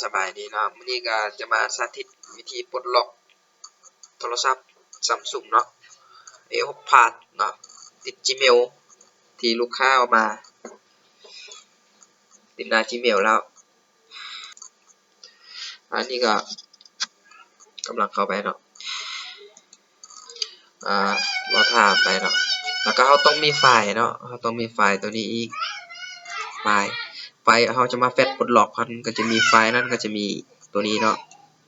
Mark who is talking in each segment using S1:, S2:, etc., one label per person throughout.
S1: สบายดีเนาะวันนี้ก็จะมาสาธิตวิธีปลดล็อกโทรศัพท์ Samsung เนาะ A6 Pass เนาะติด Gmail ที่ลูกค้าเอามาติดหน้า Gmail แล้วอันนี้ก็กำลังเข้าไปเนาะรอท่าไปเนาะแล้วก็เขาต้องมีไฟล์เนาะเขาต้องมีไฟล์ตัวนี้อีกไฟล์เขาจะมาแฟดปลดล็อกมันก็จะมีไฟล์นั่นก็จะมีตัวนี้เนาะ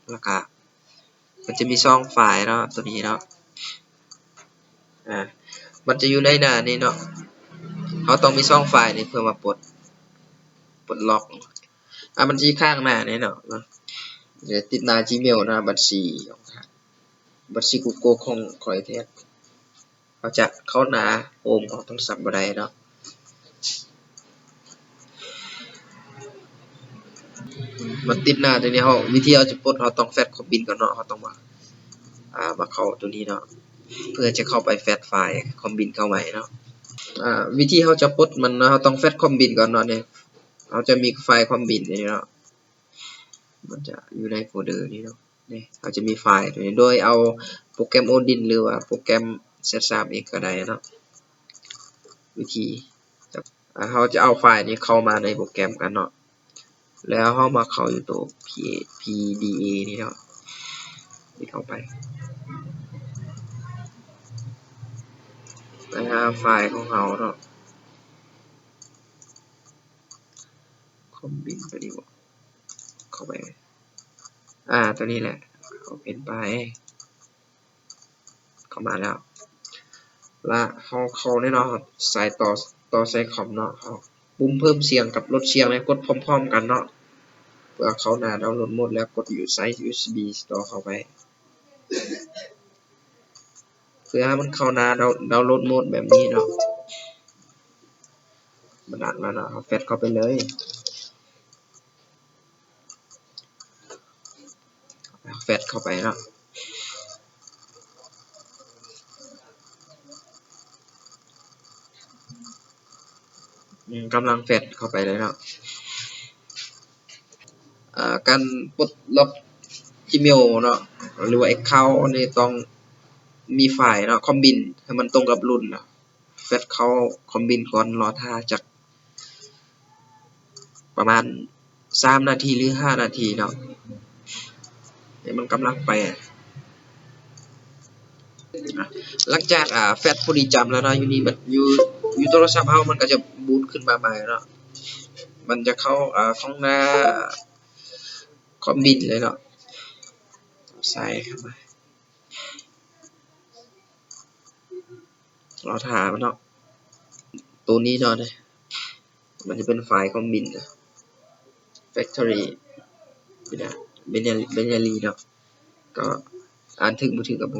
S1: แล้วก็มันจะมีช่องไฟล์เนาะตัวนี้เนาะมันจะอยู่ในหน้านี้เนาะเขาต้องมีช่องไฟล์นี้เพื่อมาปลดล็อกบัญชีข้างหน้านี้เนาะจะติดหน้า Gmail นะบัญชี Google ของคอยเทสเขาจะเข้าหน้าโฮมของโทรศัพท์บ่ได้เนาะมันติดหน้าตัวนี้เขาวิธีเราจะปลดเขาต้องแฟดคอมบินก่อนเนาะเขาต้องมาเข้าตัวนี้เนาะเพื่อจะเข้าไปแฟดไฟล์คอมบินเข้าไว้เนาะวิธีเขาจะปลดมันเนาะเขาต้องแฟดคอมบินก่อนเนาะเนี่ยเขาจะมีไฟล์คอมบินนี่เนาะมันจะอยู่ในโฟลเดอร์นี้เนาะนี่เขาจะมีไฟล์ตัวนี้โดยเอาโปรแกรม Odin หรือว่าโปรแกรม Z3X ก็ได้เนาะวิธีเขาจะเอาไฟล์นี้เข้ามาในโปรแกรมกันเนาะแล้วเขามาเข้าอยู่ตัว PDA นี่เนาะนี่เข้าไปไฟล์ของเขาเนาะคอมบินไปดีกว่าเข้าไปตัวนี้แหละเขาเป็นไปเข้ามาแล้วและเขาแน่นอนสายต่อสายคอมเนาะเขาปุ่มเพิ่มเสียงกับลดเสียงเนี่ยกดพร้อมๆกันเนาะเพื่อเขาดาวน์โหลดหมดแล้วกดอยู่สาย USB ต่อเข้าไปเพื่อให้มันเข้าดาวน์โหลดโหมดแบบนี้เนาะมันดันแล้วเนาะเอาแฟลชเข้าไปเลยแฟลชเข้าไปเนาะกำลังแฟลชเข้าไปเลยเนาะการปลดล็อก Gmail เนาะหรือว่า Account นี่ต้องมีไฟล์เนาะคอมบินให้มันตรงกับรุ่นนะแฟลชเข้าคอมบินก่อนรอท่าจากประมาณ3 นาทีหรือ5 นาทีเนาะนี่มันกำลังไปหลังจากแฟลชพอดีจำแล้วเนาะอยู่นี่มันอยู่โทรศัพท์เฮามันก็จะบูตขึ้นมาใหม่เนาะมันจะเข้าของหน้าคอมบินเลยเนาะใส่เข้ามารอท่ามันเนาะตัวนี้เนาะมันจะเป็นไฟล์คอมบินนะ Factory เบนยาลีเนาะก็อ่านถึงมือถือกับโม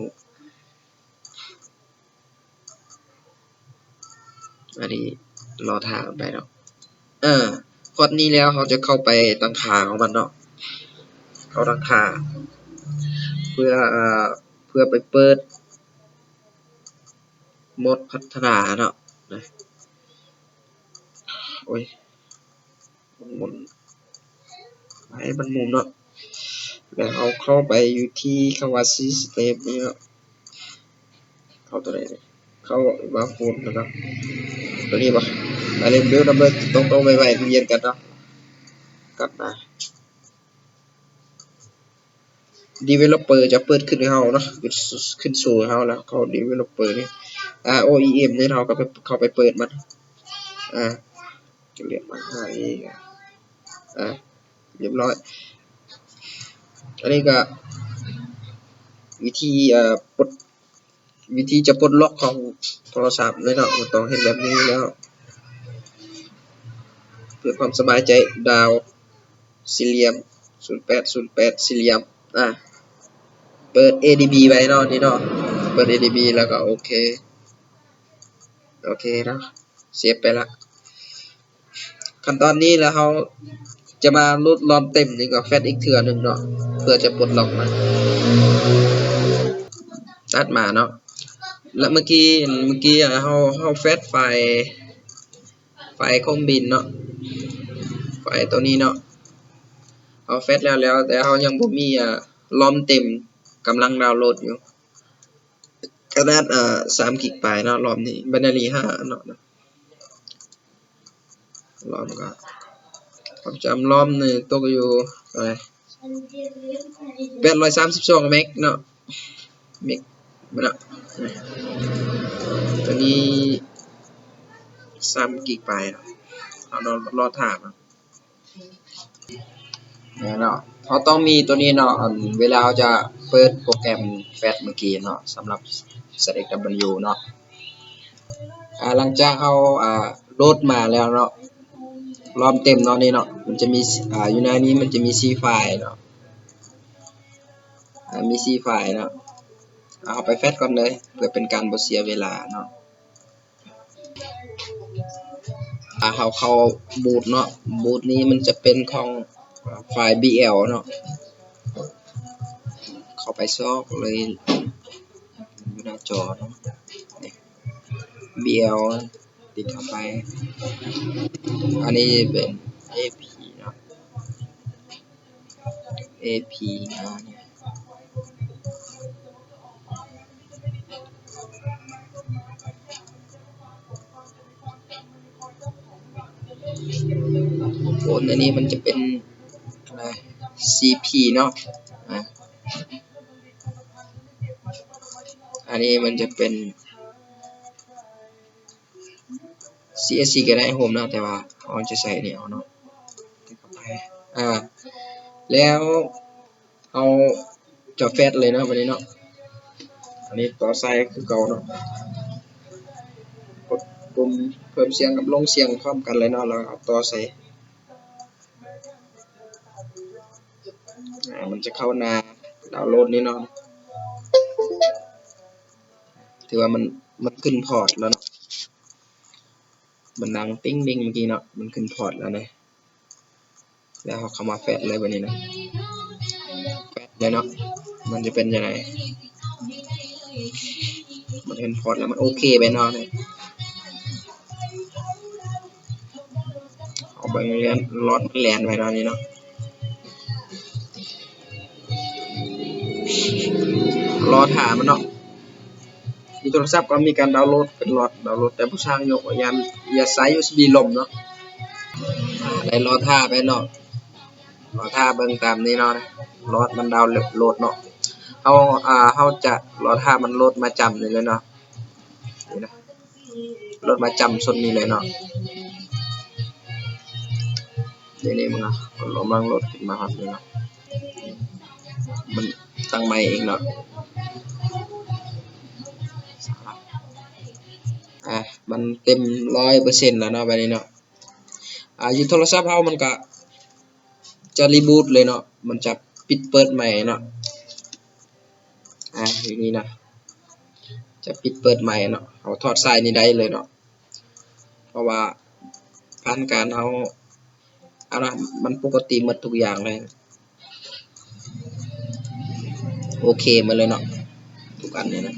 S1: อันนี้รอท่าไปเนาะพอดนี้แล้วเขาจะเข้าไปตั้งค่าของมันเนาะเขาตั้งค่าเพื่อไปเปิดโหมดพัฒนาเนาะโอ้ยมันมันมุมเนาะแล้วเอาเข้าไปอยู่ที่คำว่า System นี่เนาะเข้าตัวไหนเข้ามาโฟนนะครับตัวนี้ปะมาเล่นเบลนัมเบอร์ต้องไปเรียนกันเนาะกลับมา Developer จะเปิดขึ้นให้เราเนาะขึ้นสู่เราแล้วเขา Developer นี่OEM นี่เราก็เข้าไปเปิดมันจะเรียกมาให้เรียบร้อยอันนี้ก็วิธีจะปลดล็อกของโทรศัพท์เลยเนาะต้องเห็นแบบนี้แล้วเพื่อความสบายใจดาวสี่เหลี่ยม0808สี่เหลี่ยมเปิด ADB ไว้เนาะนี่เนาะเปิด ADB แล้วก็โอเคเนาะเซฟไปละขั้นตอนนี้แล้วเขาจะมาลดรอนเต็มนี่ก็แฟดอีกเทื่อนึงเนาะเพื่อจะปลดล็อกมันตัดมาเนาะแล้วเมื่อกี้เขาแฟดไฟล์คอมบินเนาะไฟล์ตัวนี้เนาะ เอาแฟตแล้วแต่เขายังบ่มีลอมเต็มกำลังดาวน์โหลดอยู่ขนาด3 กิกะไบต์เนาะรอบนี้แบตเตอรี่5เนาะรอบก็ความจำรอบนี่ตกอยู่อะไร832เมกเนาะเมกเนาะตัวนี้3 กิกะไบต์เนาะเอารอถ่าเนาะเนาะเขาต้องมีตัวนี้เนาะเวลาเราจะเปิดโปรแกรมแฟตเมื่อกี้เนาะสำหรับ SLW เนาะหลังจากเราโหลดมาแล้วเนาะรอมเต็มเนาะนี่เนาะมันจะมีอยู่ในนี้มันจะมี C ไฟล์เนาะมี C ไฟล์เนาะเอาไปแฟตก่อนเลยเพื่อเป็นการบ่เสียเวลาเนาะเข้าบูตเนาะบูตนี้มันจะเป็นของไฟล์ BL เนาะเข้าไปซอกเลยอยู่หน้าจอเนาะ BL ติดเข้าไปอันนี้เป็น AP เนาะ AP เนาะโอนอันนี้มันจะเป็นอะไร CP เนาะอันนี้มันจะเป็น CSC ก็ได้โฮมเนาะแต่ว่าเราจะใส่เนี่ยเนาะติดเข้าไปแล้วเอาจะแฟตเลยเนาะวันนี้เนาะอันนี้ต่อสายคือเก่าเนาะกดปุ่มเพิ่มเสียงกับลงเสียงพร้อมกันเลยเนาะแล้วเอาต่อใส่มันจะเข้าหน้าดาวน์โหลดนี่เนาะถือว่ามันขึ้นพอร์ตแล้วเนาะมันดังติ้งดิ้งเมื่อกี้เนาะมันขึ้นพอร์ตแล้วนะแล้วเขาเข้ามาแฟตเลยวันนี้นะแฟตเลยเนาะมันจะเป็นยังไงมันขึ้นพอร์ตแล้วมันโอเคไปเนาะเอาไปเรียนรอดแลนไปเนาะนี่เนาะรอถามมันเนาะมีโทรศัพท์ก็มีการดาวน์โหลดเป็นหลอดดาวน์โหลดแต่ผู้ช่างยกอย่าใช้ USB ลมเนาะได้รอท่าไปเนาะรอท่าเบิ่งตามนี้เนาะรอมันดาวน์โหลดเนาะเขาจะรอท่ามันโหลดมาจำเลยเนาะนี่นะโหลดมาจำส่วนนี้เลยเนาะนี่มึงอ่ะลองโหลดขึ้นมาครับนี่เนาะมันตั้งใหม่เองเนาะมันเต็ม100%แล้วเนาะแบบนี้เนาะอยู่โทรศัพท์เรามันก็จะรีบูตเลยเนาะมันจะปิดเปิดใหม่เนาะอย่างนี้นะจะปิดเปิดใหม่เนาะเอาถอดสายนี้ได้เลยเนาะเพราะว่าผ่านการเอามันปกติหมดทุกอย่างเลยโอเคมาเลยเนาะทุกอันเนี่ยนะ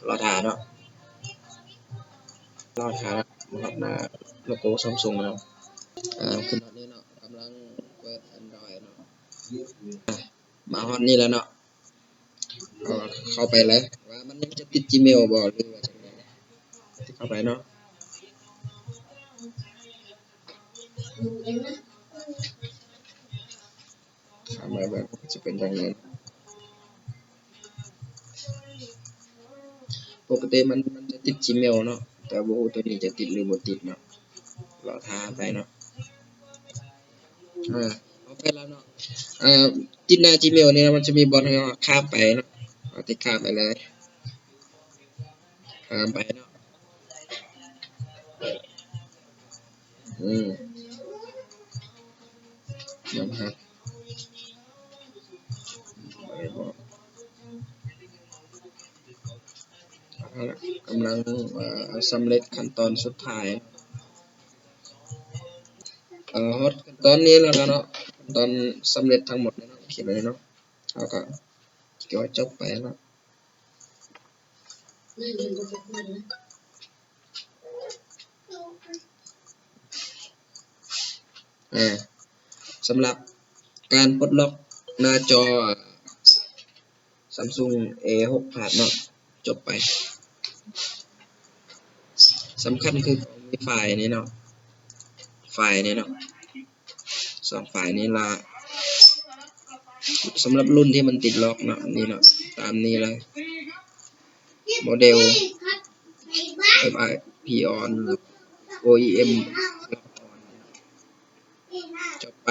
S1: รอถ่ายเนาะรอถ่ายนะครับหน้าโลโก้ซัมซุงเนาะขึ้นฮอตนี้เนาะกำลังเปิด Android เนาะมาฮอตนี่แล้วเนาะเข้าไปเลยว่ามันยังจะติด Gmail บ่หรือว่าจังได๋เข้าไปเนาะเข้ามาแบบจะเป็นจังได๋ปกติมันจะติด Gmail เนาะแต่บ่ฮู้ตัวนี้จะติดหรือบ่ติดเนาะรอท่าไปเนาะเอาไปแล้วเนาะติดหน้า Gmail เนี่ยมันจะมีบอทให้เราข้ามไปเนาะติดข้ามไปเลยข้ามไปเนาะนะครับกำลังสำเร็จขั้นตอนสุดท้ายฮอตขั้นตอนนี้แล้วเนาะขั้นตอนสำเร็จทั้งหมดแล้วเนาะเขียนไว้เนาะเอาก็เกี่ยวจบไปแล้ว อ่าสำหรับการปลดล็อกหน้าจอ Samsung A6 Plus เนาะจบไปสำคัญคือมีไฟล์นี้เนาะไฟล์นี้เนาะ2ไฟล์นี้ละสำหรับรุ่นที่มันติดล็อกเนาะนี่เนาะตามนี้เลยโมเดล FIP on OEM จบไป